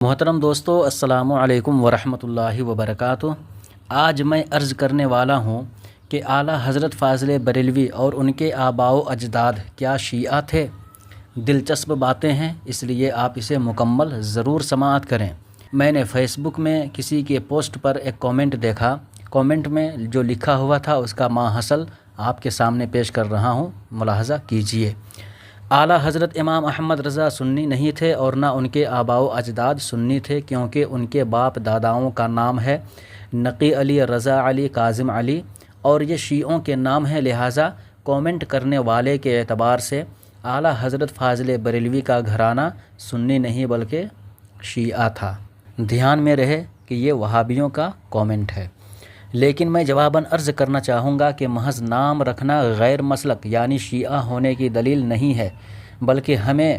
محترم دوستو، السلام علیکم ورحمۃ اللہ وبرکاتہ۔ آج میں عرض کرنے والا ہوں کہ اعلیٰ حضرت فاضل بریلوی اور ان کے آباء و اجداد کیا شیعہ تھے۔ دلچسپ باتیں ہیں، اس لیے آپ اسے مکمل ضرور سماعت کریں۔ میں نے فیس بک میں کسی کے پوسٹ پر ایک کامنٹ دیکھا۔ کامنٹ میں جو لکھا ہوا تھا اس کا ماحصل آپ کے سامنے پیش کر رہا ہوں، ملاحظہ کیجیے۔ اعلیٰ حضرت امام احمد رضا سنی نہیں تھے اور نہ ان کے آباء و اجداد سنی تھے، کیونکہ ان کے باپ داداؤں کا نام ہے نقی علی، رضا علی، کاظم علی اور یہ شیعوں کے نام ہیں، لہٰذا کامنٹ کرنے والے کے اعتبار سے اعلیٰ حضرت فاضل بریلوی کا گھرانہ سنی نہیں بلکہ شیعہ تھا۔ دھیان میں رہے کہ یہ وہابیوں کا کامنٹ ہے، لیکن میں جواباً عرض کرنا چاہوں گا کہ محض نام رکھنا غیر مسلک یعنی شیعہ ہونے کی دلیل نہیں ہے، بلکہ ہمیں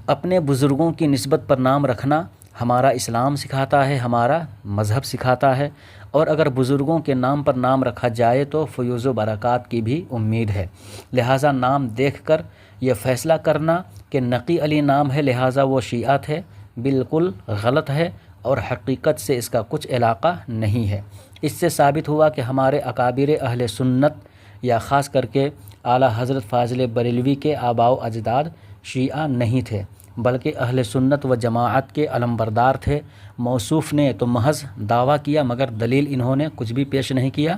اپنے بزرگوں کی نسبت پر نام رکھنا ہمارا اسلام سکھاتا ہے، ہمارا مذہب سکھاتا ہے، اور اگر بزرگوں کے نام پر نام رکھا جائے تو فیوز و برکات کی بھی امید ہے۔ لہٰذا نام دیکھ کر یہ فیصلہ کرنا کہ نقی علی نام ہے لہٰذا وہ شیعہ تھے، بالکل غلط ہے اور حقیقت سے اس کا کچھ علاقہ نہیں ہے۔ اس سے ثابت ہوا کہ ہمارے اکابر اہل سنت یا خاص کر کے اعلیٰ حضرت فاضل بریلوی کے آباء و اجداد شیعہ نہیں تھے، بلکہ اہل سنت و جماعت کے علمبردار تھے۔ موصوف نے تو محض دعویٰ کیا مگر دلیل انہوں نے کچھ بھی پیش نہیں کیا،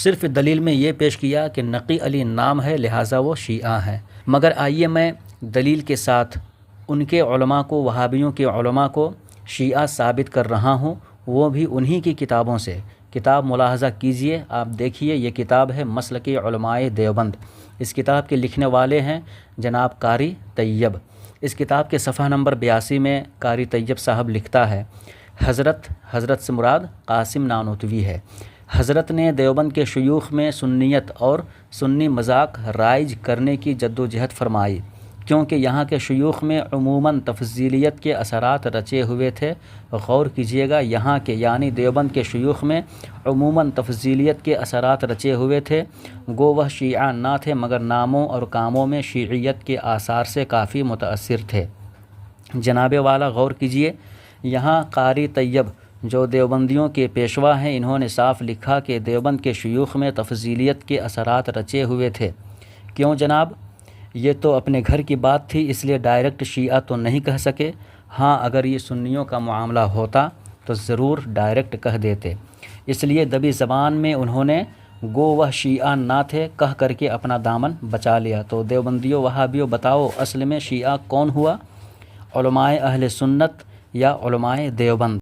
صرف دلیل میں یہ پیش کیا کہ نقی علی نام ہے لہٰذا وہ شیعہ ہیں۔ مگر آئیے میں دلیل کے ساتھ ان کے علماء کو، وہابیوں کے علماء کو شیعہ ثابت کر رہا ہوں، وہ بھی انہی کی کتابوں سے۔ کتاب ملاحظہ کیجئے، آپ دیکھیے، یہ کتاب ہے مسلک علماء دیوبند۔ اس کتاب کے لکھنے والے ہیں جناب قاری طیب۔ اس کتاب کے صفحہ نمبر 82 میں قاری طیب صاحب لکھتا ہے، حضرت سے مراد قاسم نانوتوی ہے۔ حضرت نے دیوبند کے شیوخ میں سنیت اور سنی مذاق رائج کرنے کی جدوجہد فرمائی، کیونکہ یہاں کے شیوخ میں عموماً تفضیلیت کے اثرات رچے ہوئے تھے۔ غور کیجئے گا، یہاں کے یعنی دیوبند کے شیوخ میں عموماً تفضیلیت کے اثرات رچے ہوئے تھے، گو وہ شیعہ نہ تھے مگر ناموں اور کاموں میں شیعیت کے آثار سے کافی متاثر تھے۔ جناب والا غور کیجئے، یہاں قاری طیب جو دیوبندیوں کے پیشوا ہیں، انہوں نے صاف لکھا کہ دیوبند کے شیوخ میں تفضیلیت کے اثرات رچے ہوئے تھے۔ کیوں جناب؟ یہ تو اپنے گھر کی بات تھی، اس لیے ڈائریکٹ شیعہ تو نہیں کہہ سکے۔ ہاں، اگر یہ سنیوں کا معاملہ ہوتا تو ضرور ڈائریکٹ کہہ دیتے، اس لیے دبی زبان میں انہوں نے گو وہ شیعہ نہ تھے کہہ کر کے اپنا دامن بچا لیا۔ تو دیوبندیوں، وہابیوں، بتاؤ اصل میں شیعہ کون ہوا؟ علماء اہل سنت یا علماء دیوبند؟